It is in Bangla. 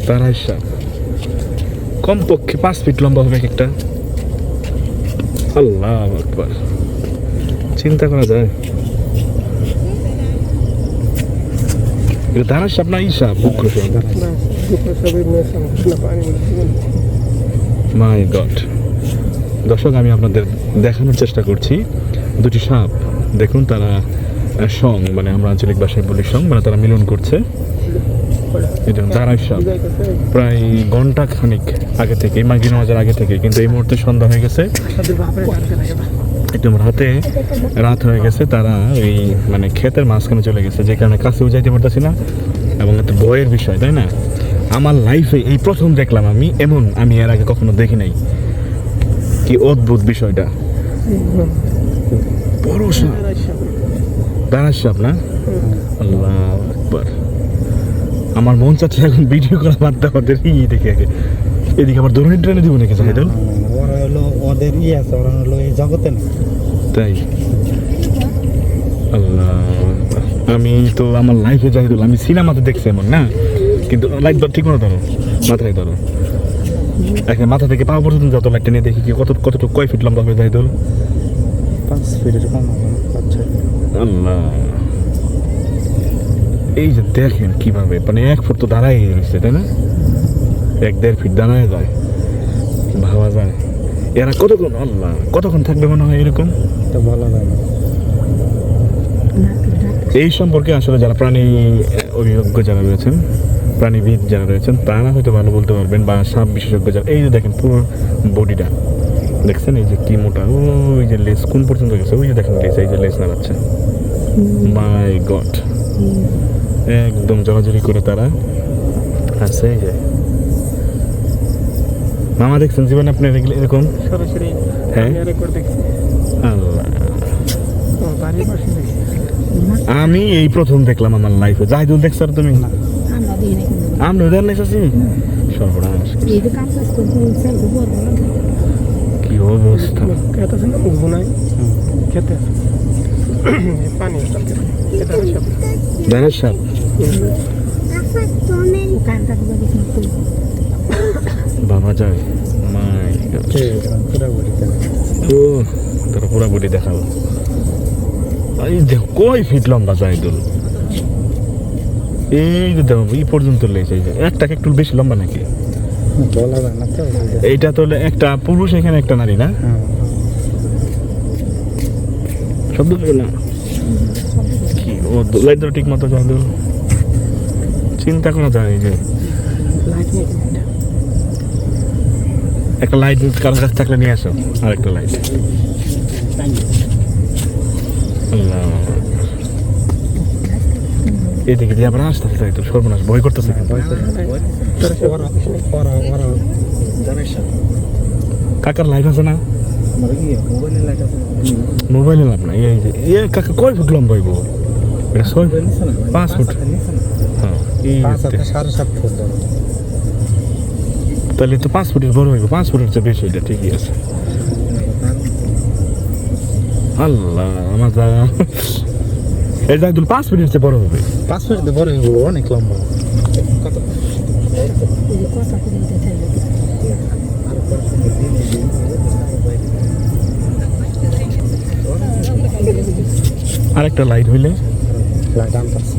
তারাই সাপ কমপক্ষে 5 ফিট লম্বা হবে একটা। আল্লাহু আকবার, চিন্তা করা যায়। এটা দাঁড়ার সাপ না, এই সাপ উগ্র সাপ। মাই গড, দর্শক আমি আপনাদের দেখানোর চেষ্টা করছি দুটি সাপ। দেখুন তারা সং, মানে আমরা আঞ্চলিক ভাষায় বলি সং, মানে তারা মিলন করছে। এটা দাঁড়ার সাপ প্রায় ঘন্টা খানিক আগে থেকে, মাগরিব নামাজের আগে থেকে, কিন্তু এই মুহূর্তে সন্ধ্যা হয়ে গেছে, একদম রাত হয়ে গেছে। তারা এই মানে ক্ষেতের মাঝখানে চলে গেছে, যে কারণে কাছেও যাইতে পারতেছি না, এবং একটা ভয়ের বিষয়, তাই না? আমার লাইফে এই প্রথম দেখলাম আমি এমন, আমি এর আগে কখনো দেখি নাই। কি অদ্ভুত বিষয়টা, বড় সাপ, দাঁড়ার সাপ না? আল্লাহু আকবার, আমার মন চাচ্ছে এখন ভিডিও করা বাদ দাও ওদের দেখে আগে। এদিকে আবার দৌড়ে ট্রেনে দিব নাকি জাহিদুল? ওরা হলো ওদের আছে, ওরা হলো এই জগতে না, তাই? আল্লাহ, আমি তো আমার লাইফে জাহিদুল আমি সিনেমাতে দেখছি এমন না, কিন্তু লাইট ধর, ঠিক মতো ধরো, মাথায় ধরো, একটা মাথা থেকে পা পর্যন্ত যত লাইটটা নিয়ে দেখি কি কতটুকু কয় ফিট লম্বা হবে জাহিদুল? 5 ফিটের কম হবে, 5-6 ফিট। আল্লাহ, এই যে দেখেন কিভাবে, মানে 1 ফুট তো দাঁড়াই গেছে, তাই না? 1-1.5 ফিট দাঁড়ায় যায়, ভাবা যায় এরা কতক্ষণ, আল্লাহ কতক্ষণ থাকবে মনে হয় এরকম? তো বলা যায় না। এই সম্পর্কে আসলে যারা প্রাণী অভিজ্ঞ যারা রয়েছেন, প্রাণীবিদ যারা রয়েছেন, তারা হয়তো ভালো বলতে পারবেন, বা সাপ বিশেষজ্ঞ যারা। এই যে দেখেন পুরো বডিটা দেখছেন, এই যে কি মোটা, ওই যে লেজ কোন পর্যন্ত গেছে, ওই যে দেখেন লেজ, এই যে লেজ নাড়াচ্ছে। মাই গড, একদম জড়াজড়ি করে তারা আছে। এই যে মামা দেখছেন জীবনে আপনি এরকম? হ্যাঁ, আল্লাহ, আমি এই প্রথম দেখলাম আমার লাইফে। জাহিদুল দেখছ তুমি? আমরা ওদের নেছি, সর্বনাশ, কি অবস্থা। দাঁড়ার সাপ, বাবা যায়। মাই গড, ও তোর পুরা বডি দেখাবো। এই দেখো কয় ফিট লম্বা জাহিদুল, এই যে দেখো এই পর্যন্ত লেগেছে। একটা একটু বেশি লম্বা নাকি বলা যায় না তো। এইটা তো একটা পুরুষ, এখানে একটা নারী না? শব্দ পেল না কি? ও লাইট ধরো ঠিক মতো জাহিদুল, চিন্তা করা যায়। এই যে একটা লাইট কারোর কাছে থাকলে নিয়ে আসো, আর একটা লাইট। এদিকে দিয়ে আবার আসতেছে তাই তো, সর্বনাশ, ভয় করতেছে। কাকার লাইট আছে না? মোবাইলে লাভ না। এই যে এ কাকা কয় ফুট লম্বা হইব? এটা 5 ফুট। হ্যাঁ, 7.5 ফুট। তাহলে তো 5 ফুটের বড় হইব, 5 ফুটের চেয়ে বেশি, এটা ঠিকই আছে। আল্লাহ, আমার এই জাহিদুল 5 ফুটের চেয়ে বড় হবে। 5 ফুটের বড় হইব, অনেক লম্বা। কত? আরেকটা লাইট হইলে, লাইট আনতাছে।